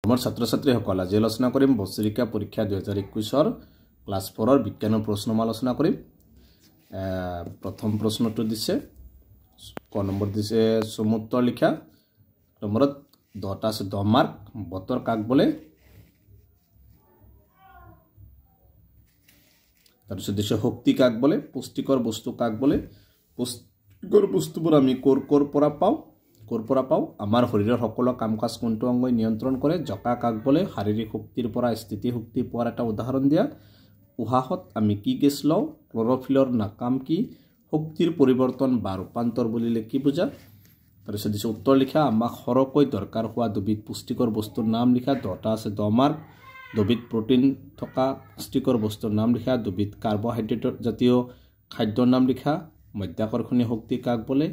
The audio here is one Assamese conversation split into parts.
মোৰ ছাত্ৰ-ছাত্ৰীসকল আজি আলোচনা কৰিম বছৰিকা পৰীক্ষা 2021 ক্লাছ 4 ৰ বিজ্ঞানৰ প্ৰশ্নমালা আলোচনা কৰিম। প্ৰথম প্ৰশ্নটো দিছে ক নম্বৰ দিছে সমুত্তৰ লিখা নম্বৰত 10টা আছে 10 মাৰ্ক। বতৰ কাক বোলে? তাৰপিছত দিছে শক্তি কাক বোলে? পুষ্টিকৰ বস্তু কাক বোলে? পুষ্টিকৰ বস্তুবোৰ আমি কৰ পৰা পাওঁ? আমাৰ শৰীৰৰ সকলো কাম-কাজ কোনটো অংগই নিয়ন্ত্ৰণ কৰে? জকা কাক বোলে? শাৰীৰিক শক্তিৰ পৰা স্থিতি শক্তি পোৱাৰ এটা উদাহৰণ দিয়া। উশাহত আমি কি গেছ লওঁ? ক্লৰফিলৰ নাকাম কি? শক্তিৰ পৰিৱৰ্তন বা ৰূপান্তৰ বুলিলে কি বুজা? তাৰপিছত দিছে উত্তৰ লিখা। আমাক সৰহকৈ দৰকাৰ হোৱা দুবিধ পুষ্টিকৰ বস্তুৰ নাম লিখা। 10টা আছে 10 মাৰ্ক। দুবিধ প্ৰটিন থকা পুষ্টিকৰ বস্তুৰ নাম লিখা। দুবিধ কাৰ্বহাইড্ৰেট জাতীয় খাদ্যৰ নাম লিখা। মধ্যাকৰ্ষণীয় শক্তি কাক বোলে?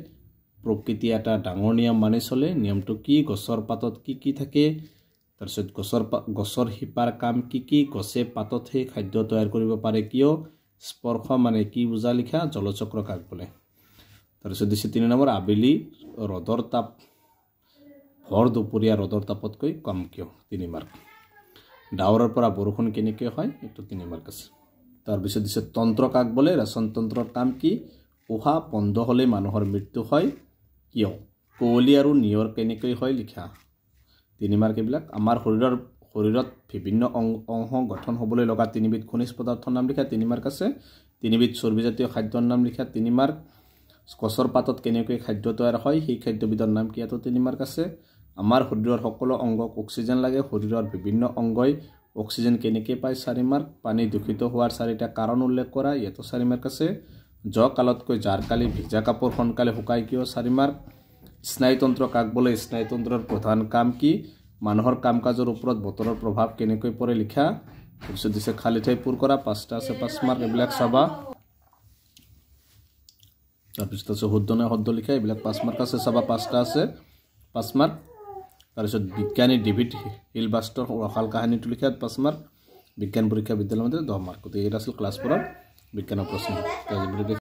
প্ৰকৃতি এটা ডাঙৰ নিয়ম মানি চলে। নিয়মটো কি? গছৰ পাতত কি থাকে? তাৰপিছত গছৰ শিপাৰ কাম কি? গছে পাততহে খাদ্য তৈয়াৰ কৰিব পাৰে কিয়? স্পৰ্শ মানে কি বুজা লিখা। জলচক্ৰ কাক বোলে? তাৰপিছত দিছে 3 নম্বৰ আবেলি ৰ'দৰ তাপ ভৰ দুপৰীয়া ৰ'দৰ তাপতকৈ কম কিয়? 3 মাৰ্ক। ডাৱৰৰ পৰা বৰষুণ কেনেকৈ হয়? এইটো 3 মাৰ্ক আছে। তাৰপিছত দিছে তন্ত্ৰ কাক বোলে? ৰেচন তন্ত্ৰৰ কাম কি? উশাহ বন্ধ হ'লে মানুহৰ মৃত্যু হয় কিয়? কুঁৱলী আৰু নিয়ৰ কেনেকৈ হয় লিখা। 3 মাৰ্ক এইবিলাক। আমাৰ শৰীৰত বিভিন্ন অংশ গঠন হ'বলৈ লগা 3বিধ খনিজ পদাৰ্থৰ নাম লিখা। 3 মাৰ্ক আছে। 3বিধ চৰ্বিজাতীয় খাদ্যৰ নাম লিখা। 3 মাৰ্ক। গছৰ পাতত কেনেকৈ খাদ্য তৈয়াৰ হয় সেই খাদ্যবিধৰ নাম কি? ইয়াতো 3 মাৰ্ক আছে। আমাৰ শৰীৰৰ সকলো অংগক অক্সিজেন লাগে। শৰীৰৰ বিভিন্ন অংগই অক্সিজেন কেনেকৈ পায়? 4 মাৰ্ক। পানী দূষিত হোৱাৰ 4টা কাৰণ উল্লেখ কৰা। ইয়াতো 4 মাৰ্ক আছে। কালতকৈ জাৰকালি ভিজা কাপোৰ সোনকালে শুকায় কিয়? 4 মাৰ্ক। স্নায়ুতন্ত্ৰ কাক বোলে? স্নায়ুতন্ত্ৰৰ প্ৰধান কাম কি? মানুহৰ কাম কাজৰ ওপৰত বতৰৰ প্ৰভাৱ কেনেকৈ পৰে লিখা। তাৰপিছত দিছে খালী ঠাই পূৰ কৰা। 5টা আছে 5 মাৰ্ক। এইবিলাক চাবা। তাৰপিছত আছে শুদ্ধ নে শুদ্ধ লিখা। এইবিলাক 5 মাৰ্ক আছে। চাবা 5টা আছে 5 মাৰ্ক। তাৰপিছত বিজ্ঞানী ডেভিড হিলবাৰ্টৰ ৰসাল কাহিনীটো লিখা 5 মাৰ্ক। বিজ্ঞান পৰীক্ষা বিদ্যালয়ৰ মধ্যে 10 মাৰ্ক। গতিকে এইটো আছিল ক্লাছ 4 বিজ্ঞানৰ প্ৰশ্ন।